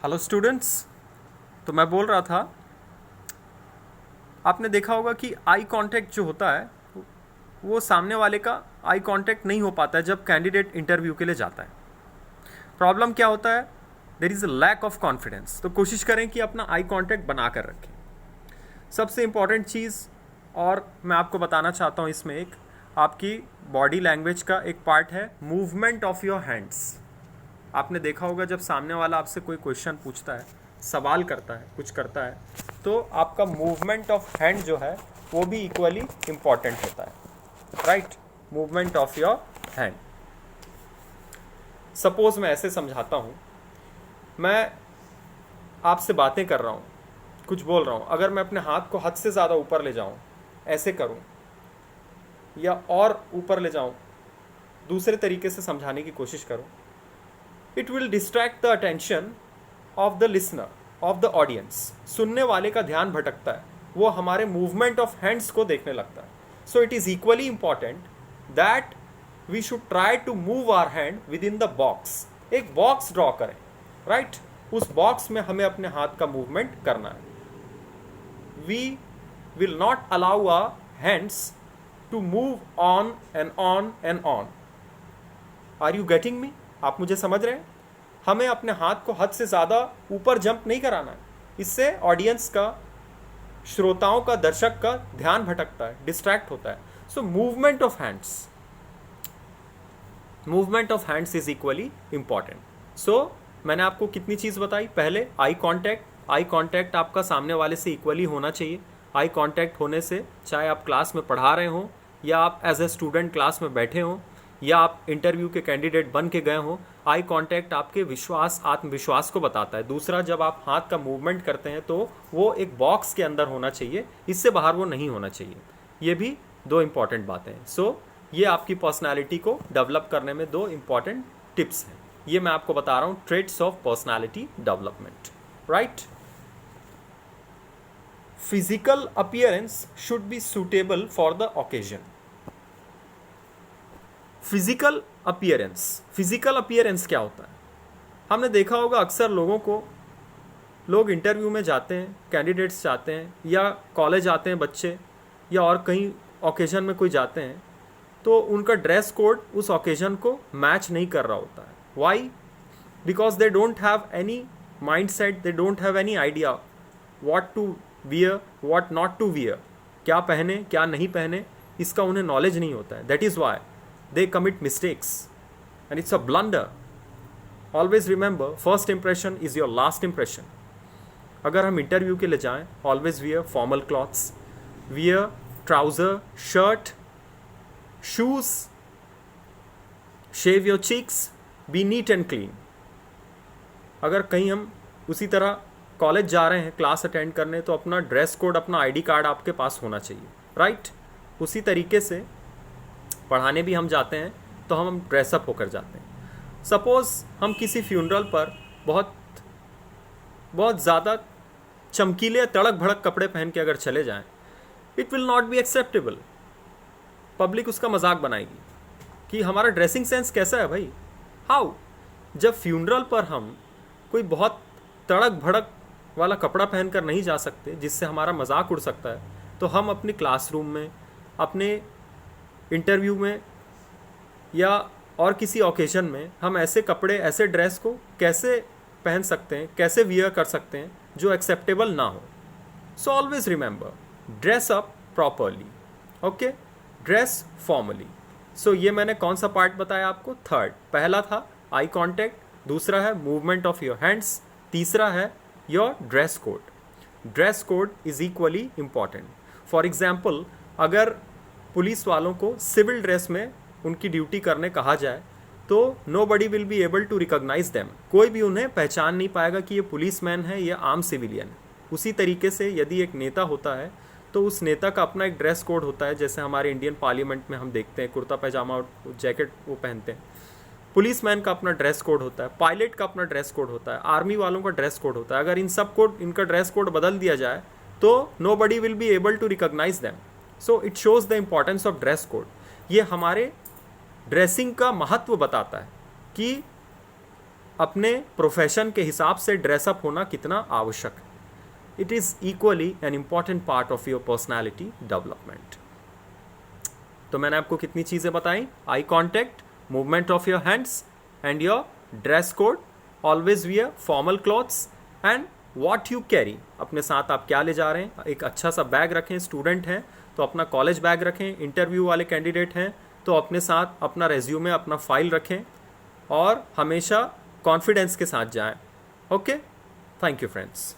Hello students. तो मैं बोल रहा था, आपने देखा होगा कि आई कांटेक्ट जो होता है वो सामने वाले का आई कांटेक्ट नहीं हो पाता है जब कैंडिडेट इंटरव्यू के लिए जाता है। प्रॉब्लम क्या होता है? There is a lack of confidence. तो कोशिश करें कि अपना आई कांटेक्ट बना कर रखें। सबसे इम्पॉर्टेंट चीज़ और मैं आपको बताना चाहता हूँ, इसमें एक आपकी बॉडी लैंग्वेज का एक पार्ट है मूवमेंट ऑफ योर हैंड्स। आपने देखा होगा जब सामने वाला आपसे कोई क्वेश्चन पूछता है, सवाल करता है, कुछ करता है, तो आपका मूवमेंट ऑफ हैंड जो है वो भी इक्वली इम्पॉर्टेंट होता है, right? Movement of your hand. Suppose मैं ऐसे समझाता हूँ, मैं आपसे बातें कर रहा हूँ, कुछ बोल रहा हूँ, अगर मैं अपने हाथ को हद से ज़्यादा ऊपर ले जाऊँ, ऐसे करूँ या और ऊपर ले जाऊँ, दूसरे तरीके से समझाने की कोशिश करूँ, it will distract the attention of the listener, of the audience. सुनने वाले का ध्यान भटकता है, वो हमारे मूवमेंट ऑफ हैंड्स को देखने लगता है। So it is equally important that we should try to move our hand within the box. एक बॉक्स ड्रॉ करें, राइट? उस बॉक्स में हमें अपने हाथ का मूवमेंट करना है। We will not allow our hands to move on and on and on. Are you getting me? आप मुझे समझ रहे हैं? हमें अपने हाथ को हद से ज़्यादा ऊपर जंप नहीं कराना है, इससे ऑडियंस का, श्रोताओं का, दर्शक का ध्यान भटकता है, डिस्ट्रैक्ट होता है। So movement of hands is equally important. So मैंने आपको कितनी चीज़ बताई? पहले आई कांटेक्ट आपका सामने वाले से इक्वली होना चाहिए। आई कांटेक्ट होने से, चाहे आप क्लास में पढ़ा रहे हों या आप एज ए स्टूडेंट क्लास में बैठे हों या आप इंटरव्यू के कैंडिडेट बन के गए हो, आई कांटेक्ट आपके आत्मविश्वास को बताता है। दूसरा, जब आप हाथ का मूवमेंट करते हैं तो वो एक बॉक्स के अंदर होना चाहिए, इससे बाहर वो नहीं होना चाहिए। ये भी दो इंपॉर्टेंट बातें हैं। सो ये आपकी पर्सनालिटी को डेवलप करने में दो इंपॉर्टेंट टिप्स हैं। ये मैं आपको बता रहा हूँ, traits of personality development, right? Physical appearance should be suitable for the occasion. Physical appearance क्या होता है? हमने देखा होगा अक्सर लोग इंटरव्यू में जाते हैं, कैंडिडेट्स जाते हैं या कॉलेज आते हैं बच्चे या और कहीं ओकेजन में कोई जाते हैं, तो उनका ड्रेस कोड उस ओकेजन को मैच नहीं कर रहा होता है। Why? Because they don't have any mind set, they don't have any idea what to wear, what not to wear. क्या पहने, क्या नहीं पहने, इसका उन्हें नॉलेज नहीं होता है। That is why they commit mistakes and it's a blunder. Always remember, first impression is your last impression. अगर हम इंटरव्यू के लिए जाएं, always wear formal clothes, wear trouser, shirt, shoes, shave your cheeks, be neat and clean. अगर कहीं हम उसी तरह कॉलेज जा रहे हैं क्लास अटेंड करने, तो अपना ड्रेस कोड, अपना आईडी कार्ड आपके पास होना चाहिए, राइट? उसी तरीके से पढ़ाने भी हम जाते हैं तो हम ड्रेसअप होकर जाते हैं। सपोज़ हम किसी फ्यूनरल पर बहुत ज़्यादा चमकीले, तड़क भड़क कपड़े पहन के अगर चले जाएं, it will not be acceptable. Public उसका मजाक बनाएगी कि हमारा ड्रेसिंग सेंस कैसा है भाई। हाउ? जब फ्यूनरल पर हम कोई बहुत तड़क भड़क वाला कपड़ा पहन कर नहीं जा सकते जिससे हमारा मजाक उड़ सकता है, तो हम अपने क्लासरूम में, अपने इंटरव्यू में या और किसी ओकेजन में हम ऐसे कपड़े, ऐसे ड्रेस को कैसे पहन सकते हैं, कैसे वियर कर सकते हैं जो एक्सेप्टेबल ना हो। So always remember, dress up properly, okay, dress formally. So ये मैंने कौन सा पार्ट बताया आपको? थर्ड। पहला था आई कांटेक्ट, दूसरा है मूवमेंट ऑफ योर हैंड्स, तीसरा है your dress code. Dress code is equally important. For example, अगर पुलिस वालों को सिविल ड्रेस में उनकी ड्यूटी करने कहा जाए तो nobody will be able to recognise them. कोई भी उन्हें पहचान नहीं पाएगा कि ये पुलिसमैन है या आम सिविलियन। उसी तरीके से यदि एक नेता होता है तो उस नेता का अपना एक ड्रेस कोड होता है। जैसे हमारे इंडियन पार्लियामेंट में हम देखते हैं कुर्ता पैजामा और जैकेट वो पहनते हैं। पुलिसमैन का अपना ड्रेस कोड होता है, पायलट का अपना ड्रेस कोड होता है, आर्मी वालों का ड्रेस कोड होता है। अगर इनका ड्रेस कोड बदल दिया जाए तो nobody will be able to recognise them. So it shows the importance of dress code. ये हमारे ड्रेसिंग का महत्व बताता है कि अपने प्रोफेशन के हिसाब से ड्रेसअप होना कितना आवश्यक है. It is equally an important part of your personality development. तो मैंने आपको कितनी चीज़ें बताई? Eye contact, movement of your hands and your dress code, always wear formal clothes and what you carry. अपने साथ आप क्या ले जा रहे हैं. एक अच्छा सा बैग रखें. स्टूडेंट हैं तो अपना कॉलेज बैग रखें. इंटरव्यू वाले कैंडिडेट हैं तो अपने साथ अपना रेज्यूमे, अपना फाइल रखें और हमेशा कॉन्फिडेंस के साथ जाएं. Okay, thank you friends.